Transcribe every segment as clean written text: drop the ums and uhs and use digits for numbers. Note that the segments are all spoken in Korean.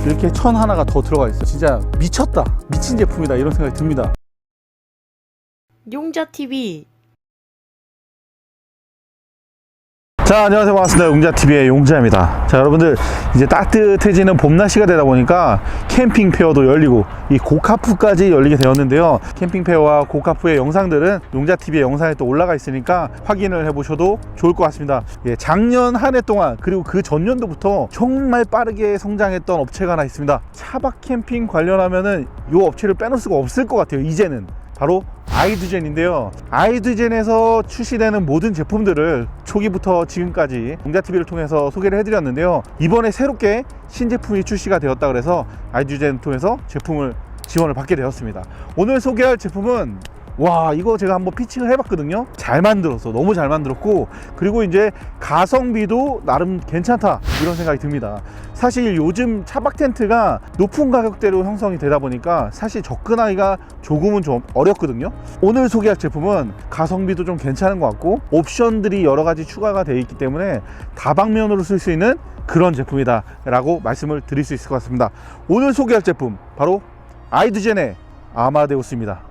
이렇게 천 하나가 더 들어가 있어요. 진짜 미쳤다, 미친 제품이다 이런 생각이 듭니다. 용자TV. 자, 안녕하세요, 반갑습니다. 용자TV의 용자입니다. 자, 여러분들 이제 따뜻해지는 봄날씨가 되다 보니까 캠핑 페어도 열리고 이 고카프까지 열리게 되었는데요. 캠핑 페어와 고카프의 영상들은 용자TV의 영상에 또 올라가 있으니까 확인을 해보셔도 좋을 것 같습니다. 예, 작년 한 해 동안 그리고 그 전년도부터 정말 빠르게 성장했던 업체가 하나 있습니다. 차박 캠핑 관련하면은 이 업체를 빼놓을 수가 없을 것 같아요. 이제는 바로 아이두젠인데요. 아이두젠에서 출시되는 모든 제품들을 초기부터 지금까지 용자TV를 통해서 소개를 해드렸는데요. 이번에 새롭게 신제품이 출시가 되었다 그래서 아이두젠 통해서 제품을 지원을 받게 되었습니다. 오늘 소개할 제품은 와, 이거 제가 한번 피칭을 해봤거든요. 잘 만들었어. 너무 잘 만들었고, 그리고 이제 가성비도 나름 괜찮다 이런 생각이 듭니다. 사실 요즘 차박 텐트가 높은 가격대로 형성이 되다 보니까 사실 접근하기가 조금은 좀 어렵거든요. 오늘 소개할 제품은 가성비도 좀 괜찮은 것 같고 옵션들이 여러 가지 추가가 되어 있기 때문에 다방면으로 쓸 수 있는 그런 제품이다 라고 말씀을 드릴 수 있을 것 같습니다. 오늘 소개할 제품 바로 아이두젠의 아마데우스입니다.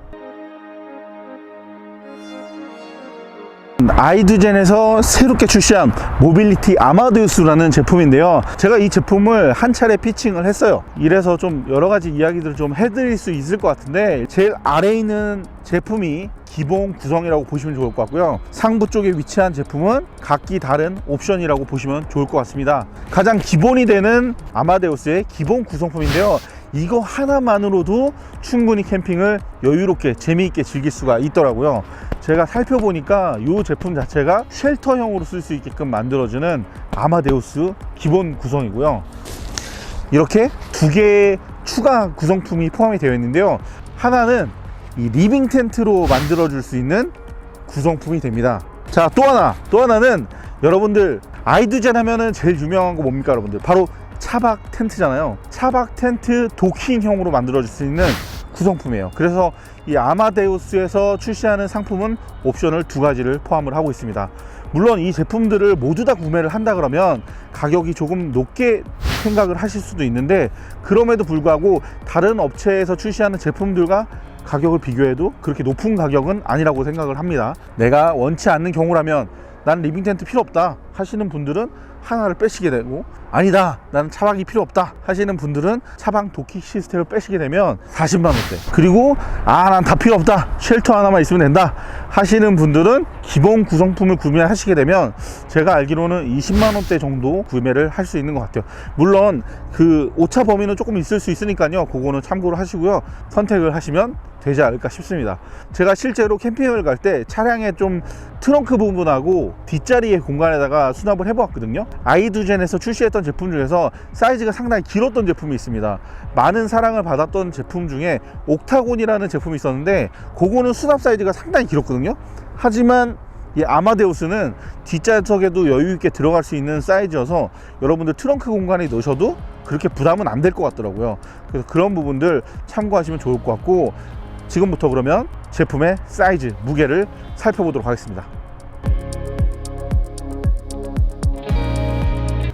아이두젠에서 새롭게 출시한 모빌리티 아마데우스라는 제품인데요. 제가 이 제품을 한 차례 피칭을 했어요. 이래서 좀 여러가지 이야기들을 좀 해드릴 수 있을 것 같은데, 제일 아래에 있는 제품이 기본 구성이라고 보시면 좋을 것 같고요. 상부 쪽에 위치한 제품은 각기 다른 옵션이라고 보시면 좋을 것 같습니다. 가장 기본이 되는 아마데우스의 기본 구성품인데요. 이거 하나만으로도 충분히 캠핑을 여유롭게 재미있게 즐길 수가 있더라고요. 제가 살펴보니까 이 제품 자체가 쉘터형으로 쓸 수 있게끔 만들어주는 아마데우스 기본 구성이고요. 이렇게 두 개의 추가 구성품이 포함이 되어 있는데요. 하나는 이 리빙 텐트로 만들어줄 수 있는 구성품이 됩니다. 자, 또 하나는 여러분들 아이두젠 하면은 제일 유명한 거 뭡니까 여러분들? 바로 차박 텐트잖아요. 차박 텐트 도킹형으로 만들어줄 수 있는 구성품이에요. 그래서 이 아마데우스에서 출시하는 상품은 옵션을 두 가지를 포함을 하고 있습니다. 물론 이 제품들을 모두 다 구매를 한다 그러면 가격이 조금 높게 생각을 하실 수도 있는데, 그럼에도 불구하고 다른 업체에서 출시하는 제품들과 가격을 비교해도 그렇게 높은 가격은 아니라고 생각을 합니다. 내가 원치 않는 경우라면 난 리빙 텐트 필요 없다 하시는 분들은 하나를 빼시게 되고, 아니다 나는 차박이 필요 없다 하시는 분들은 차박 도킹 시스템을 빼시게 되면 40만원대, 그리고 난 다 필요 없다 쉘터 하나만 있으면 된다 하시는 분들은 기본 구성품을 구매하시게 되면 제가 알기로는 20만원대 정도 구매를 할 수 있는 것 같아요. 물론 그 오차 범위는 조금 있을 수 있으니까요, 그거는 참고를 하시고요, 선택을 하시면 되지 않을까 싶습니다. 제가 실제로 캠핑을 갈 때 차량의 좀 트렁크 부분하고 뒷자리의 공간에다가 수납을 해보았거든요. 아이두젠에서 출시했던 제품 중에서 사이즈가 상당히 길었던 제품이 있습니다. 많은 사랑을 받았던 제품 중에 옥타곤이라는 제품이 있었는데 그거는 수납 사이즈가 상당히 길었거든요. 하지만 이 아마데우스는 뒷좌석에도 여유있게 들어갈 수 있는 사이즈여서 여러분들 트렁크 공간에 넣으셔도 그렇게 부담은 안 될 것 같더라고요. 그래서 그런 부분들 참고하시면 좋을 것 같고, 지금부터 그러면 제품의 사이즈, 무게를 살펴보도록 하겠습니다.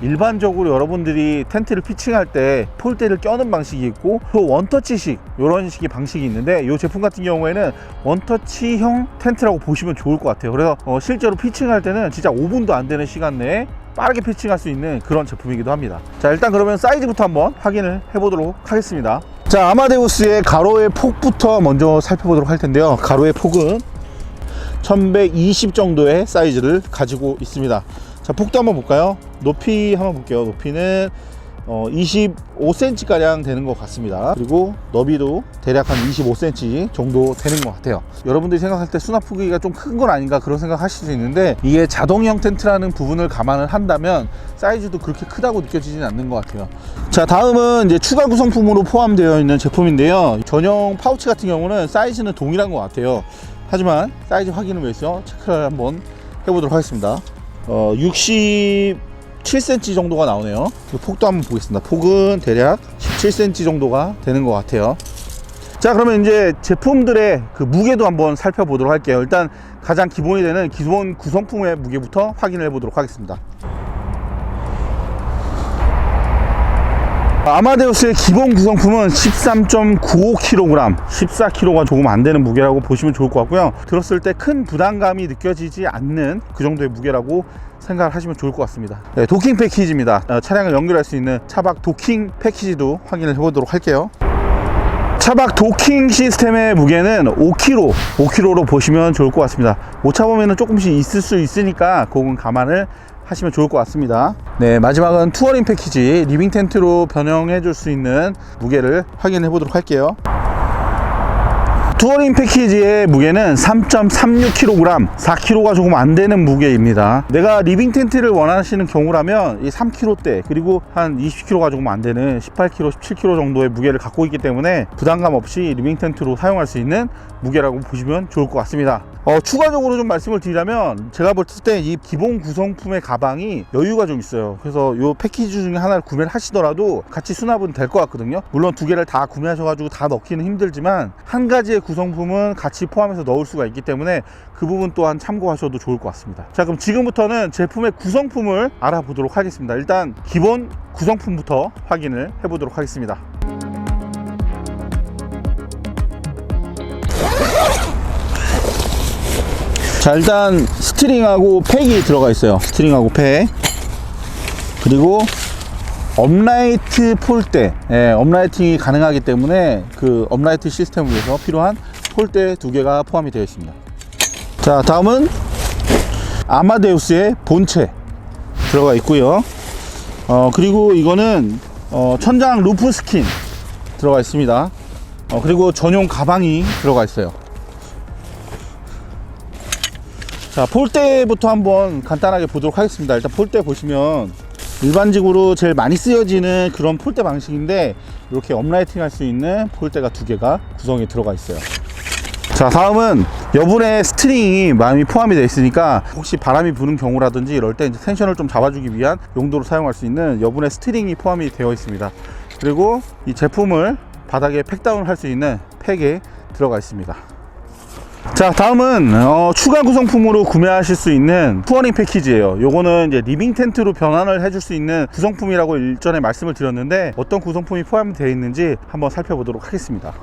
일반적으로 여러분들이 텐트를 피칭할 때 폴대를 껴는 방식이 있고 또 원터치식, 이런 식의 방식이 있는데 이 제품 같은 경우에는 원터치형 텐트라고 보시면 좋을 것 같아요. 그래서 실제로 피칭할 때는 진짜 5분도 안 되는 시간 내에 빠르게 피칭할 수 있는 그런 제품이기도 합니다. 자, 일단 그러면 사이즈부터 한번 확인을 해보도록 하겠습니다. 자, 아마데우스의 가로의 폭부터 먼저 살펴보도록 할 텐데요. 가로의 폭은 1120 정도의 사이즈를 가지고 있습니다. 자, 폭도 한번 볼까요? 높이 한번 볼게요. 높이는 25cm 가량 되는 것 같습니다. 그리고 너비도 대략 한 25cm 정도 되는 것 같아요. 여러분들이 생각할 때 수납 크기가 좀 큰 건 아닌가 그런 생각 하실 수 있는데, 이게 자동형 텐트라는 부분을 감안을 한다면 사이즈도 그렇게 크다고 느껴지진 않는 것 같아요. 자, 다음은 이제 추가 구성품으로 포함되어 있는 제품인데요. 전용 파우치 같은 경우는 사이즈는 동일한 것 같아요. 하지만 사이즈 확인을 위해서 체크를 한번 해보도록 하겠습니다. 67cm 정도가 나오네요. 폭도 한번 보겠습니다. 폭은 대략 17cm 정도가 되는 것 같아요. 자, 그러면 이제 제품들의 그 무게도 한번 살펴보도록 할게요. 일단 가장 기본이 되는 기본 구성품의 무게부터 확인을 해보도록 하겠습니다. 아마데우스의 기본 구성품은 13.95kg, 14kg가 조금 안 되는 무게라고 보시면 좋을 것 같고요. 들었을 때 큰 부담감이 느껴지지 않는 그 정도의 무게라고 생각을 하시면 좋을 것 같습니다. 네, 도킹 패키지입니다. 차량을 연결할 수 있는 차박 도킹 패키지도 확인을 해보도록 할게요. 차박 도킹 시스템의 무게는 5kg로 보시면 좋을 것 같습니다. 오차 범위는 조금씩 있을 수 있으니까 그건 감안을 하시면 좋을 것 같습니다. 네, 마지막은 투어링 패키지 리빙 텐트로 변형해 줄 수 있는 무게를 확인해 보도록 할게요. 투어링 패키지의 무게는 3.36kg, 4kg가 조금 안 되는 무게입니다. 내가 리빙 텐트를 원하시는 경우라면 이 3kg대 그리고 한 20kg가 조금 안 되는 18kg, 17kg 정도의 무게를 갖고 있기 때문에 부담감 없이 리빙 텐트로 사용할 수 있는 무게라고 보시면 좋을 것 같습니다. 추가적으로 좀 말씀을 드리자면 제가 볼 때 이 기본 구성품의 가방이 여유가 좀 있어요. 그래서 이 패키지 중에 하나를 구매를 하시더라도 같이 수납은 될 것 같거든요. 물론 두 개를 다 구매하셔가지고 다 넣기는 힘들지만 한 가지의 구성품은 같이 포함해서 넣을 수가 있기 때문에 그 부분 또한 참고하셔도 좋을 것 같습니다. 자, 그럼 지금부터는 제품의 구성품을 알아보도록 하겠습니다. 일단 기본 구성품부터 확인을 해보도록 하겠습니다. 자, 일단 스트링하고 팩이 들어가 있어요. 스트링하고 팩, 그리고 업라이트 폴대, 업라이팅이 가능하기 때문에 그 업라이트 시스템을 위해서 필요한 폴대 2개가 포함이 되어 있습니다. 자, 다음은 아마데우스의 본체 들어가 있고요. 그리고 이거는 천장 루프 스킨 들어가 있습니다. 그리고 전용 가방이 들어가 있어요. 자, 폴대부터 한번 간단하게 보도록 하겠습니다. 일단 폴대 보시면 일반적으로 제일 많이 쓰여지는 그런 폴대 방식인데 이렇게 업라이팅 할 수 있는 폴대가 2개가 구성이 들어가 있어요. 자, 다음은 여분의 스트링이 많이 포함이 되어 있으니까 혹시 바람이 부는 경우라든지 이럴 때 이제 텐션을 좀 잡아주기 위한 용도로 사용할 수 있는 여분의 스트링이 포함이 되어 있습니다. 그리고 이 제품을 바닥에 팩다운 할 수 있는 팩에 들어가 있습니다. 자, 다음은 추가 구성품으로 구매하실 수 있는 투어링 패키지예요. 요거는 이제 리빙 텐트로 변환을 해줄 수 있는 구성품이라고 일전에 말씀을 드렸는데 어떤 구성품이 포함되어 있는지 한번 살펴보도록 하겠습니다.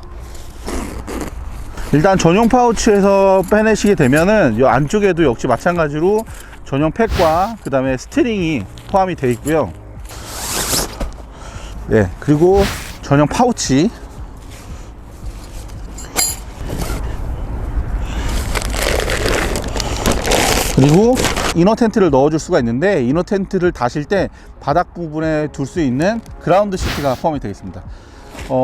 일단 전용 파우치에서 빼내시게 되면은 이 안쪽에도 역시 마찬가지로 전용 팩과 그 다음에 스트링이 포함이 되어 있고요. 네, 그리고 전용 파우치, 그리고 이너 텐트를 넣어줄 수가 있는데 이너 텐트를 다실 때 바닥 부분에 둘 수 있는 그라운드 시트가 포함이 되어 있습니다.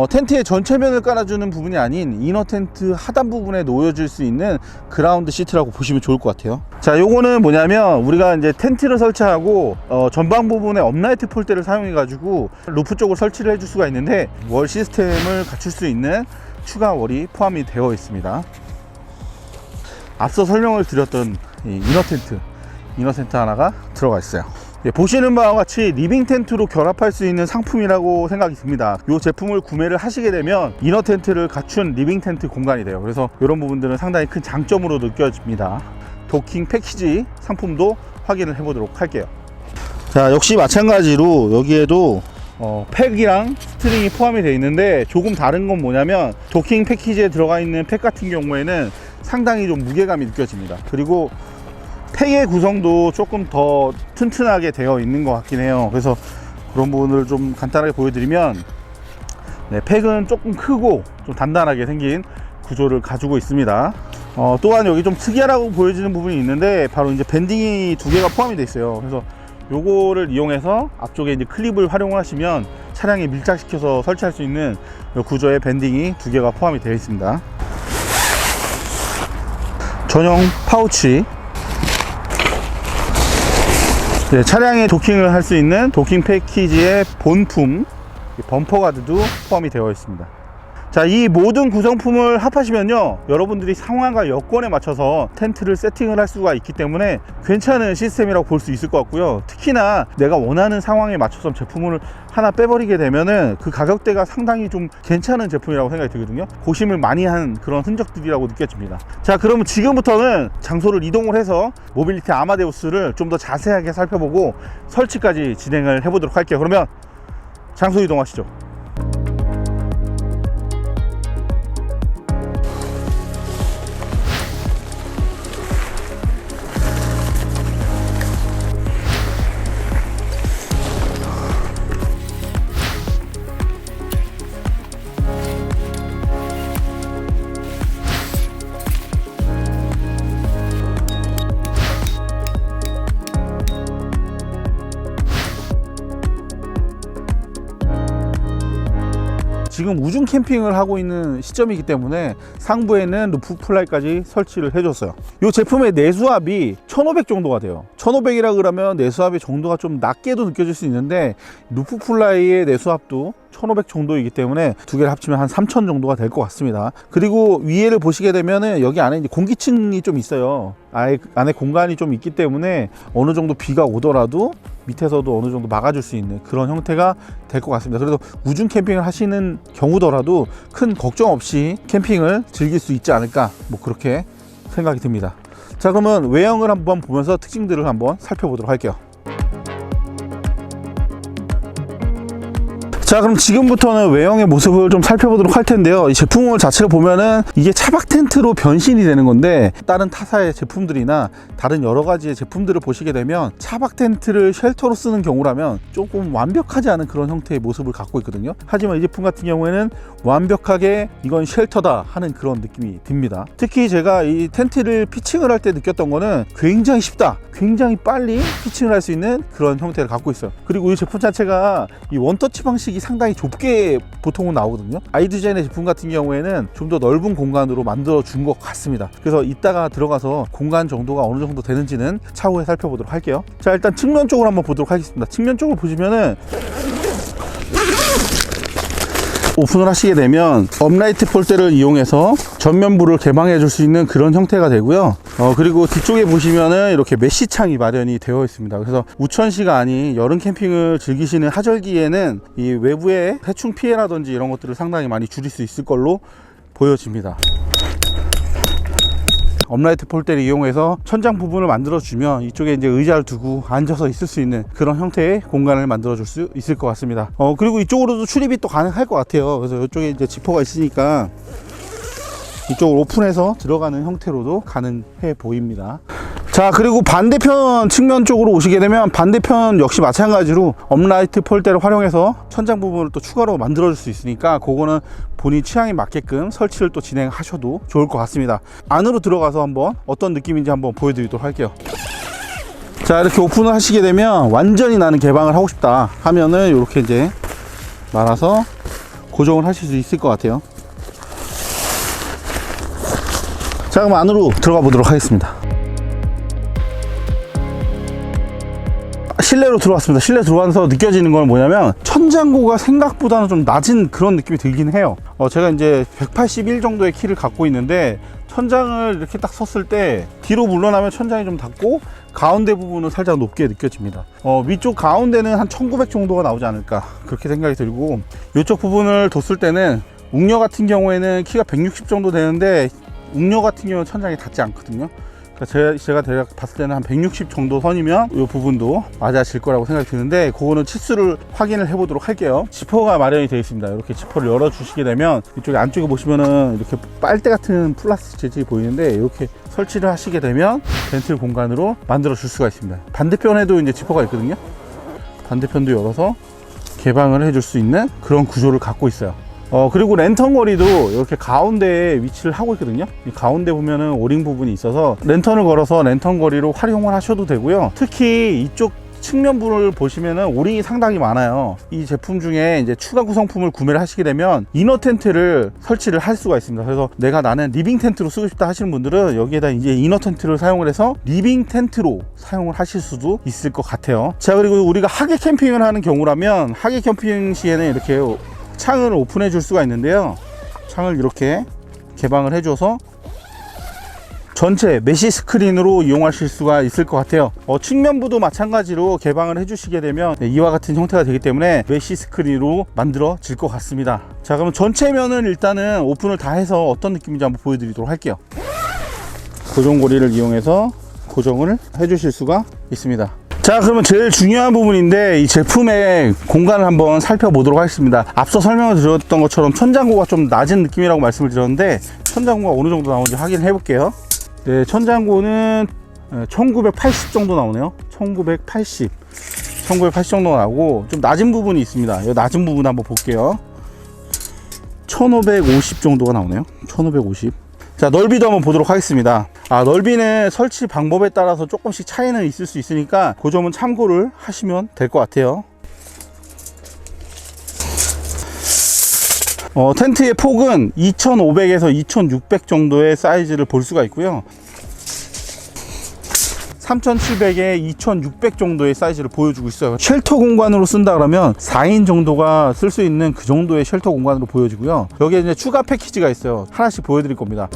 텐트의 전체면을 깔아주는 부분이 아닌 이너 텐트 하단 부분에 놓여질 수 있는 그라운드 시트라고 보시면 좋을 것 같아요. 자, 요거는 뭐냐면 우리가 이제 텐트를 설치하고 전방 부분에 업라이트 폴대를 사용해 가지고 루프 쪽을 설치를 해줄 수가 있는데 월 시스템을 갖출 수 있는 추가 월이 포함이 되어 있습니다. 앞서 설명을 드렸던 이 이너 텐트 하나가 들어가 있어요. 보시는 바와 같이 리빙 텐트로 결합할 수 있는 상품이라고 생각이 듭니다. 이 제품을 구매를 하시게 되면 이너 텐트를 갖춘 리빙 텐트 공간이 돼요. 그래서 이런 부분들은 상당히 큰 장점으로 느껴집니다. 도킹 패키지 상품도 확인을 해 보도록 할게요. 자, 역시 마찬가지로 여기에도 팩이랑 스트링이 포함이 되어 있는데 조금 다른 건 뭐냐면 도킹 패키지에 들어가 있는 팩 같은 경우에는 상당히 좀 무게감이 느껴집니다. 그리고 팩의 구성도 조금 더 튼튼하게 되어 있는 것 같긴 해요. 그래서 그런 부분을 좀 간단하게 보여드리면, 네, 팩은 조금 크고 좀 단단하게 생긴 구조를 가지고 있습니다. 또한 여기 좀 특이하다고 보여지는 부분이 있는데 바로 이제 밴딩이 2개가 포함이 되어 있어요. 그래서 요거를 이용해서 앞쪽에 이제 클립을 활용하시면 차량에 밀착시켜서 설치할 수 있는 구조의 밴딩이 2개가 포함이 되어 있습니다. 전용 파우치, 네, 차량에 도킹을 할 수 있는 도킹 패키지의 본품 범퍼 가드도 포함이 되어 있습니다. 자, 이 모든 구성품을 합하시면요, 여러분들이 상황과 여건에 맞춰서 텐트를 세팅을 할 수가 있기 때문에 괜찮은 시스템이라고 볼 수 있을 것 같고요. 특히나 내가 원하는 상황에 맞춰서 제품을 하나 빼버리게 되면은 그 가격대가 상당히 좀 괜찮은 제품이라고 생각이 들거든요. 고심을 많이 한 그런 흔적들이라고 느껴집니다. 자, 그러면 지금부터는 장소를 이동을 해서 모빌리티 아마데우스를 좀 더 자세하게 살펴보고 설치까지 진행을 해보도록 할게요. 그러면 장소 이동하시죠. 지금 우중 캠핑을 하고 있는 시점이기 때문에 상부에는 루프 플라이까지 설치를 해줬어요. 이 제품의 내수압이 1500 정도가 돼요. 1500이라 그러면 내수압의 정도가 좀 낮게도 느껴질 수 있는데 루프 플라이의 내수압도 1500 정도이기 때문에 두 개를 합치면 한 3000 정도가 될 것 같습니다. 그리고 위에를 보시게 되면은 여기 안에 이제 공기층이 좀 있어요. 안에 공간이 좀 있기 때문에 어느 정도 비가 오더라도 밑에서도 어느 정도 막아줄 수 있는 그런 형태가 될 것 같습니다. 그래서 우중 캠핑을 하시는 경우더라도 큰 걱정 없이 캠핑을 즐길 수 있지 않을까, 뭐 그렇게 생각이 듭니다. 자, 그러면 외형을 한번 보면서 특징들을 한번 살펴보도록 할게요. 자, 그럼 지금부터는 외형의 모습을 좀 살펴보도록 할 텐데요. 이 제품을 자체를 보면은 이게 차박 텐트로 변신이 되는 건데, 다른 타사의 제품들이나 다른 여러 가지의 제품들을 보시게 되면 차박 텐트를 쉘터로 쓰는 경우라면 조금 완벽하지 않은 그런 형태의 모습을 갖고 있거든요. 하지만 이 제품 같은 경우에는 완벽하게 이건 쉘터다 하는 그런 느낌이 듭니다. 특히 제가 이 텐트를 피칭을 할 때 느꼈던 거는 굉장히 쉽다, 굉장히 빨리 피칭을 할 수 있는 그런 형태를 갖고 있어요. 그리고 이 제품 자체가 이 원터치 방식이 상당히 좁게 보통은 나오거든요. 아이디자인의 제품 같은 경우에는 좀 더 넓은 공간으로 만들어 준 것 같습니다. 그래서 이따가 들어가서 공간 정도가 어느 정도 되는지는 차후에 살펴보도록 할게요. 자, 일단 측면 쪽으로 한번 보도록 하겠습니다. 측면 쪽을 보시면은 오픈을 하시게 되면 업라이트 폴대를 이용해서 전면부를 개방해 줄 수 있는 그런 형태가 되고요. 그리고 뒤쪽에 보시면은 이렇게 메쉬 창이 마련이 되어 있습니다. 그래서 우천시가 아닌 여름 캠핑을 즐기시는 하절기에는 이 외부의 해충 피해라든지 이런 것들을 상당히 많이 줄일 수 있을 걸로 보여집니다. 업라이트 폴대를 이용해서 천장 부분을 만들어 주면 이쪽에 이제 의자를 두고 앉아서 있을 수 있는 그런 형태의 공간을 만들어 줄 수 있을 것 같습니다. 그리고 이쪽으로도 출입이 또 가능할 것 같아요. 그래서 이쪽에 이제 지퍼가 있으니까 이쪽을 오픈해서 들어가는 형태로도 가능해 보입니다. 자, 그리고 반대편 측면 쪽으로 오시게 되면 반대편 역시 마찬가지로 업라이트 폴대를 활용해서 천장 부분을 또 추가로 만들어 줄 수 있으니까 그거는 본인 취향에 맞게끔 설치를 또 진행하셔도 좋을 것 같습니다. 안으로 들어가서 한번 어떤 느낌인지 한번 보여드리도록 할게요. 자, 이렇게 오픈을 하시게 되면 완전히 나는 개방을 하고 싶다 하면은 이렇게 이제 말아서 고정을 하실 수 있을 것 같아요. 자, 그럼 안으로 들어가 보도록 하겠습니다. 실내로 들어왔습니다. 실내 들어와서 느껴지는 건 뭐냐면 천장고가 생각보다는 좀 낮은 그런 느낌이 들긴 해요. 제가 이제 181 정도의 키를 갖고 있는데 천장을 이렇게 딱 섰을 때 뒤로 물러나면 천장이 좀 닿고 가운데 부분은 살짝 높게 느껴집니다. 위쪽 가운데는 한 1900 정도가 나오지 않을까 그렇게 생각이 들고, 이쪽 부분을 뒀을 때는 웅녀 같은 경우에는 키가 160 정도 되는데 웅녀 같은 경우는 천장이 닿지 않거든요. 제가 대략 봤을 때는 한 160 정도 선이면 이 부분도 맞아질 거라고 생각이 드는데, 그거는 치수를 확인을 해 보도록 할게요. 지퍼가 마련이 되어 있습니다. 이렇게 지퍼를 열어 주시게 되면 이쪽에 안쪽에 보시면은 이렇게 빨대 같은 플라스틱 재질이 보이는데 이렇게 설치를 하시게 되면 벤틀 공간으로 만들어 줄 수가 있습니다. 반대편에도 이제 지퍼가 있거든요. 반대편도 열어서 개방을 해줄 수 있는 그런 구조를 갖고 있어요. 그리고 랜턴 거리도 이렇게 가운데에 위치를 하고 있거든요. 이 가운데 보면은 오링 부분이 있어서 랜턴을 걸어서 랜턴 거리로 활용을 하셔도 되고요. 특히 이쪽 측면부를 보시면은 오링이 상당히 많아요. 이 제품 중에 이제 추가 구성품을 구매를 하시게 되면 이너 텐트를 설치를 할 수가 있습니다. 그래서 나는 리빙 텐트로 쓰고 싶다 하시는 분들은 여기에다 이제 이너 텐트를 사용을 해서 리빙 텐트로 사용을 하실 수도 있을 것 같아요. 자, 그리고 우리가 하계 캠핑을 하는 경우라면 하계 캠핑 시에는 이렇게 창을 오픈해 줄 수가 있는데요. 창을 이렇게 개방을 해줘서 전체 메쉬 스크린으로 이용하실 수가 있을 것 같아요. 측면부도 마찬가지로 개방을 해주시게 되면 이와 같은 형태가 되기 때문에 메쉬 스크린으로 만들어질 것 같습니다. 자, 그럼 전체면은 일단은 오픈을 다 해서 어떤 느낌인지 한번 보여드리도록 할게요. 고정고리를 이용해서 고정을 해주실 수가 있습니다. 자, 그러면 제일 중요한 부분인데 이 제품의 공간을 한번 살펴보도록 하겠습니다. 앞서 설명을 드렸던 것처럼 천장고가 좀 낮은 느낌이라고 말씀을 드렸는데 천장고가 어느 정도 나오는지 확인해 볼게요. 네, 천장고는 1980 정도 나오네요. 1980 정도 나오고 좀 낮은 부분이 있습니다. 이 낮은 부분 한번 볼게요. 1550 정도가 나오네요. 1550. 자, 넓이도 한번 보도록 하겠습니다. 넓이는 설치 방법에 따라서 조금씩 차이는 있을 수 있으니까 그 점은 참고를 하시면 될 것 같아요. 텐트의 폭은 2500에서 2600 정도의 사이즈를 볼 수가 있고요. 3700에 2600 정도의 사이즈를 보여주고 있어요. 쉘터 공간으로 쓴다 그러면 4인 정도가 쓸 수 있는 그 정도의 쉘터 공간으로 보여지고요. 여기에 이제 추가 패키지가 있어요. 하나씩 보여드릴 겁니다.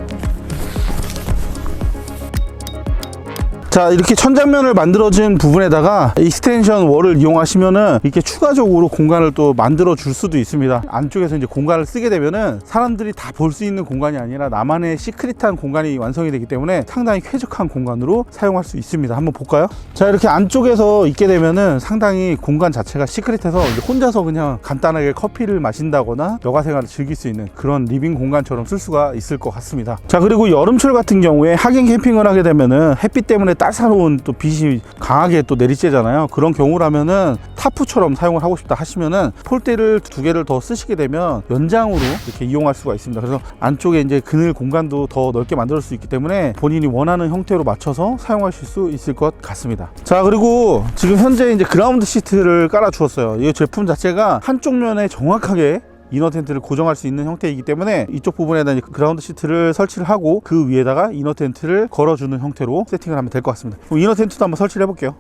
자, 이렇게 천장면을 만들어진 부분에다가 익스텐션 월을 이용하시면은 이렇게 추가적으로 공간을 또 만들어 줄 수도 있습니다. 안쪽에서 이제 공간을 쓰게 되면은 사람들이 다 볼 수 있는 공간이 아니라 나만의 시크릿한 공간이 완성이 되기 때문에 상당히 쾌적한 공간으로 사용할 수 있습니다. 한번 볼까요? 자, 이렇게 안쪽에서 있게 되면은 상당히 공간 자체가 시크릿해서 이제 혼자서 그냥 간단하게 커피를 마신다거나 여가 생활을 즐길 수 있는 그런 리빙 공간처럼 쓸 수가 있을 것 같습니다. 자, 그리고 여름철 같은 경우에 하객 캠핑을 하게 되면은 햇빛 때문에 따사로운 또 빛이 강하게 또 내리쬐잖아요. 그런 경우라면은 타프처럼 사용을 하고 싶다 하시면은 폴대를 2개를 더 쓰시게 되면 연장으로 이렇게 이용할 수가 있습니다. 그래서 안쪽에 이제 그늘 공간도 더 넓게 만들 수 있기 때문에 본인이 원하는 형태로 맞춰서 사용하실 수 있을 것 같습니다. 자, 그리고 지금 현재 이제 그라운드 시트를 깔아 주었어요. 이 제품 자체가 한쪽 면에 정확하게 이너 텐트를 고정할 수 있는 형태이기 때문에 이쪽 부분에다 그라운드 시트를 설치를 하고 그 위에다가 이너 텐트를 걸어주는 형태로 세팅을 하면 될 것 같습니다. 그럼 이너 텐트도 한번 설치를 해볼게요.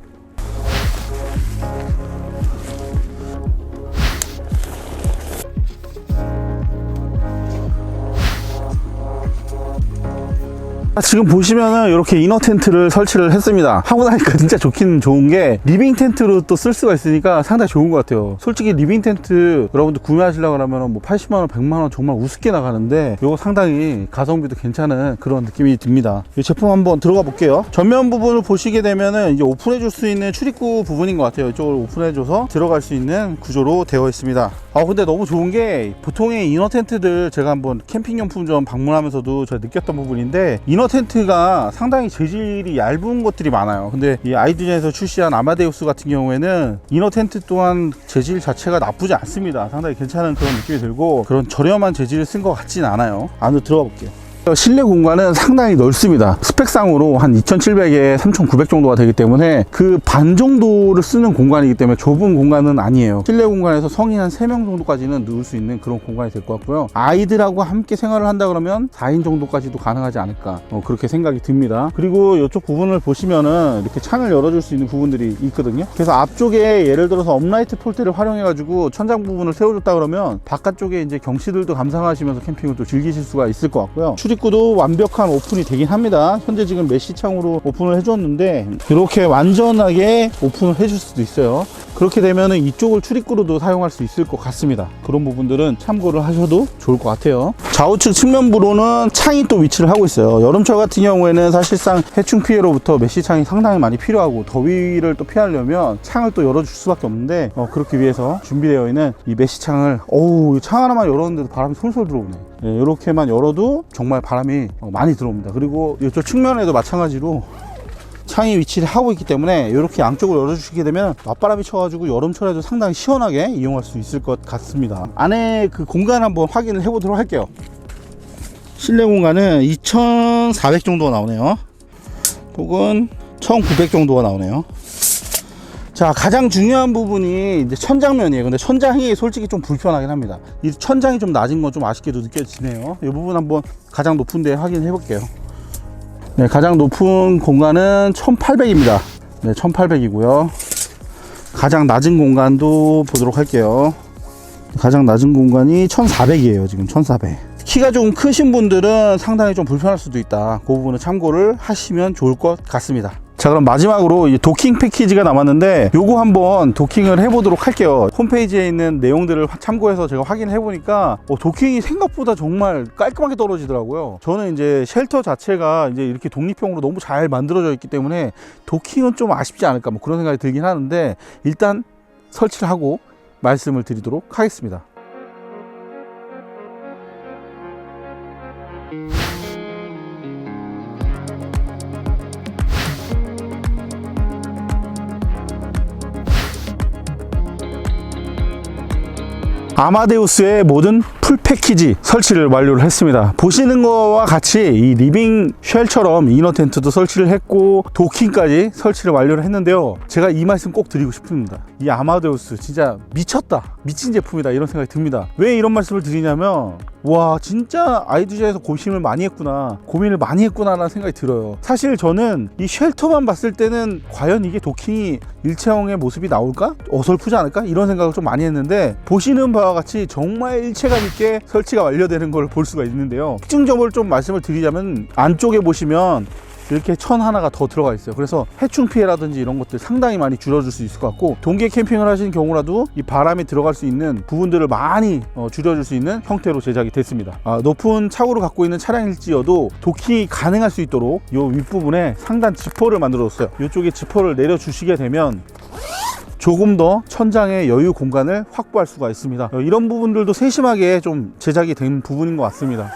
지금 보시면은 이렇게 이너 텐트를 설치를 했습니다. 하고 나니까 진짜 좋긴 좋은 게 리빙 텐트로 또 쓸 수가 있으니까 상당히 좋은 것 같아요. 솔직히 리빙 텐트 여러분들 구매하시려고 하면 뭐 80만원 100만원 정말 우습게 나가는데 이거 상당히 가성비도 괜찮은 그런 느낌이 듭니다. 이 제품 한번 들어가 볼게요. 전면 부분을 보시게 되면은 이제 오픈해 줄 수 있는 출입구 부분인 것 같아요. 이쪽을 오픈해 줘서 들어갈 수 있는 구조로 되어 있습니다. 근데 너무 좋은 게 보통의 이너 텐트들 제가 한번 캠핑용품점 방문하면서도 제가 느꼈던 부분인데 이너 텐트가 상당히 재질이 얇은 것들이 많아요. 근데 이 아이디젠에서 출시한 아마데우스 같은 경우에는 이너 텐트 또한 재질 자체가 나쁘지 않습니다. 상당히 괜찮은 그런 느낌이 들고 그런 저렴한 재질을 쓴 것 같진 않아요. 안으로 들어가 볼게요. 실내 공간은 상당히 넓습니다. 스펙상으로 한 2700에 3900 정도가 되기 때문에 그 반 정도를 쓰는 공간이기 때문에 좁은 공간은 아니에요. 실내 공간에서 성인 한 3명 정도까지는 넣을 수 있는 그런 공간이 될 것 같고요. 아이들하고 함께 생활을 한다 그러면 4인 정도까지도 가능하지 않을까 그렇게 생각이 듭니다. 그리고 이쪽 부분을 보시면은 이렇게 창을 열어줄 수 있는 부분들이 있거든요. 그래서 앞쪽에 예를 들어서 업라이트 폴대를 활용해 가지고 천장 부분을 세워줬다 그러면 바깥쪽에 이제 경치들도 감상하시면서 캠핑을 또 즐기실 수가 있을 것 같고요. 출입구도 완벽한 오픈이 되긴 합니다. 현재 지금 메쉬 창으로 오픈을 해줬는데 이렇게 완전하게 오픈을 해줄 수도 있어요. 그렇게 되면 이쪽을 출입구로도 사용할 수 있을 것 같습니다. 그런 부분들은 참고를 하셔도 좋을 것 같아요. 좌우측 측면부로는 창이 또 위치를 하고 있어요. 여름철 같은 경우에는 사실상 해충 피해로부터 메쉬 창이 상당히 많이 필요하고 더위를 또 피하려면 창을 또 열어줄 수밖에 없는데 그렇기 위해서 준비되어 있는 이 메쉬 창을 창 하나만 열었는데도 바람이 솔솔 들어오네. 이렇게만 열어도 정말 바람이 많이 들어옵니다. 그리고 이쪽 측면에도 마찬가지로 창이 위치를 하고 있기 때문에 이렇게 양쪽을 열어주시게 되면 맞바람이 쳐가지고 여름철에도 상당히 시원하게 이용할 수 있을 것 같습니다. 안에 그 공간 한번 확인을 해보도록 할게요. 실내 공간은 2400 정도가 나오네요. 혹은 1900 정도가 나오네요. 자, 가장 중요한 부분이 이제 천장면이에요. 근데 천장이 솔직히 좀 불편하긴 합니다. 이 천장이 좀 낮은 건 좀 아쉽게도 느껴지네요. 이 부분 한번 가장 높은 데 확인해 볼게요. 네, 가장 높은 공간은 1800입니다. 네, 1800이고요. 가장 낮은 공간도 보도록 할게요. 가장 낮은 공간이 1400이에요. 지금 1400. 키가 좀 크신 분들은 상당히 좀 불편할 수도 있다. 그 부분은 참고를 하시면 좋을 것 같습니다. 자, 그럼 마지막으로 이 도킹 패키지가 남았는데 요거 한번 도킹을 해보도록 할게요. 홈페이지에 있는 내용들을 참고해서 제가 확인을 해보니까 도킹이 생각보다 정말 깔끔하게 떨어지더라고요. 저는 이제 쉘터 자체가 이제 이렇게 독립형으로 너무 잘 만들어져 있기 때문에 도킹은 좀 아쉽지 않을까 뭐 그런 생각이 들긴 하는데, 일단 설치를 하고 말씀을 드리도록 하겠습니다. 아마데우스의 모든 풀 패키지 설치를 완료를 했습니다. 보시는 거와 같이 이 리빙 쉘처럼 이너 텐트도 설치를 했고 도킹까지 설치를 완료를 했는데요. 제가 이 말씀 꼭 드리고 싶습니다. 이 아마데우스 진짜 미쳤다, 미친 제품이다, 이런 생각이 듭니다. 왜 이런 말씀을 드리냐면, 와, 진짜 아이두제에서 고민을 많이 했구나 라는 생각이 들어요. 사실 저는 이 쉘터만 봤을 때는 과연 이게 도킹이 일체형의 모습이 나올까? 어설프지 않을까? 이런 생각을 좀 많이 했는데, 보시는 바와 같이 정말 일체감 있게 설치가 완료되는 걸 볼 수가 있는데요. 특징점을 좀 말씀을 드리자면, 안쪽에 보시면 이렇게 천 하나가 더 들어가 있어요. 그래서 해충 피해라든지 이런 것들 상당히 많이 줄여줄 수 있을 것 같고, 동계 캠핑을 하시는 경우라도 이 바람이 들어갈 수 있는 부분들을 많이 줄여줄 수 있는 형태로 제작이 됐습니다. 높은 차고를 갖고 있는 차량일지어도 도킹이 가능할 수 있도록 이 윗부분에 상단 지퍼를 만들어줬어요. 이쪽에 지퍼를 내려주시게 되면 조금 더 천장의 여유 공간을 확보할 수가 있습니다. 이런 부분들도 세심하게 좀 제작이 된 부분인 것 같습니다.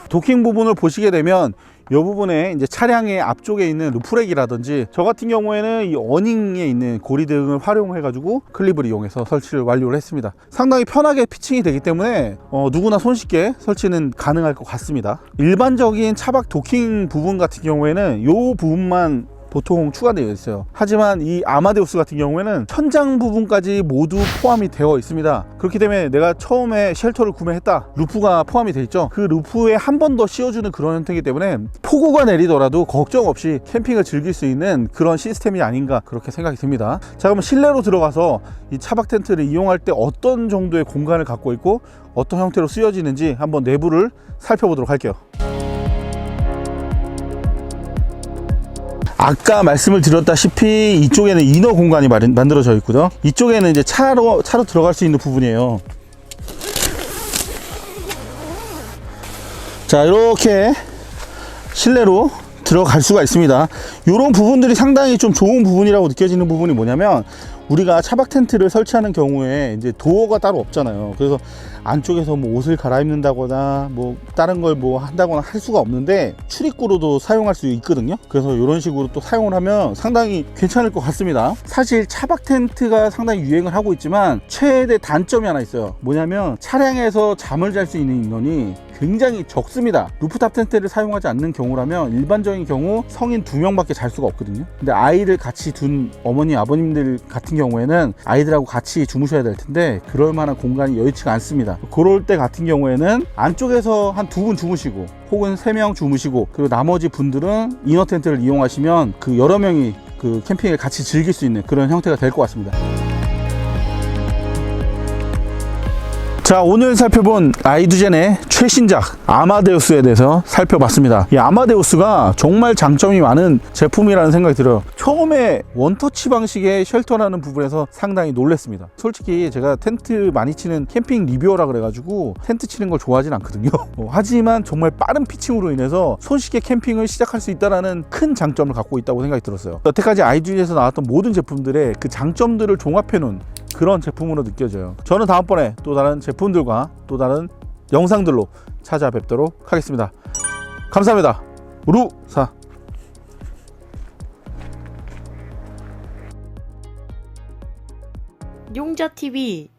도킹 부분을 보시게 되면 이 부분에 이제 차량의 앞쪽에 있는 루프렉이라든지, 저 같은 경우에는 이 어닝에 있는 고리 등을 활용해 가지고 클립을 이용해서 설치를 완료를 했습니다. 상당히 편하게 피칭이 되기 때문에 누구나 손쉽게 설치는 가능할 것 같습니다. 일반적인 차박 도킹 부분 같은 경우에는 이 부분만 보통 추가되어 있어요. 하지만 이 아마데우스 같은 경우에는 천장 부분까지 모두 포함이 되어 있습니다. 그렇기 때문에 내가 처음에 쉘터를 구매했다, 루프가 포함이 되어 있죠. 그 루프에 한 번 더 씌워주는 그런 형태이기 때문에 폭우가 내리더라도 걱정 없이 캠핑을 즐길 수 있는 그런 시스템이 아닌가, 그렇게 생각이 듭니다. 자, 그러면 실내로 들어가서 이 차박 텐트를 이용할 때 어떤 정도의 공간을 갖고 있고 어떤 형태로 쓰여지는지 한번 내부를 살펴보도록 할게요. 아까 말씀을 드렸다시피 이쪽에는 이너 공간이 만들어져 있고요. 이쪽에는 이제 차로 들어갈 수 있는 부분이에요. 자, 이렇게 실내로 들어갈 수가 있습니다. 이런 부분들이 상당히 좀 좋은 부분이라고 느껴지는 부분이 뭐냐면, 우리가 차박 텐트를 설치하는 경우에 이제 도어가 따로 없잖아요. 그래서 안쪽에서 뭐 옷을 갈아입는다거나 뭐 다른 걸 뭐 한다거나 할 수가 없는데, 출입구로도 사용할 수 있거든요. 그래서 이런 식으로 또 사용을 하면 상당히 괜찮을 것 같습니다. 사실 차박 텐트가 상당히 유행을 하고 있지만 최대 단점이 하나 있어요. 뭐냐면 차량에서 잠을 잘 수 있는 인원이 굉장히 적습니다. 루프탑 텐트를 사용하지 않는 경우라면 일반적인 경우 성인 2명밖에 잘 수가 없거든요. 근데 아이를 같이 둔 어머니 아버님들 같은 경우에는 아이들하고 같이 주무셔야 될 텐데 그럴 만한 공간이 여의치가 않습니다. 그럴 때 같은 경우에는 안쪽에서 한 2분 주무시고 혹은 3명 주무시고, 그리고 나머지 분들은 이너 텐트를 이용하시면 그 여러 명이 그 캠핑을 같이 즐길 수 있는 그런 형태가 될 것 같습니다. 자, 오늘 살펴본 아이두젠의 최신작 아마데우스에 대해서 살펴봤습니다. 이 아마데우스가 정말 장점이 많은 제품이라는 생각이 들어요. 처음에 원터치 방식의 쉘터라는 부분에서 상당히 놀랐습니다. 솔직히 제가 텐트 많이 치는 캠핑 리뷰어라 그래가지고 텐트 치는 걸 좋아하진 않거든요. 하지만 정말 빠른 피칭으로 인해서 손쉽게 캠핑을 시작할 수 있다는 큰 장점을 갖고 있다고 생각이 들었어요. 여태까지 아이두젠에서 나왔던 모든 제품들의 그 장점들을 종합해 놓은 그런 제품으로 느껴져요. 저는 다음번에 또 다른 제품들과 또 다른 영상들로 찾아뵙도록 하겠습니다. 감사합니다. 우루사. 용자TV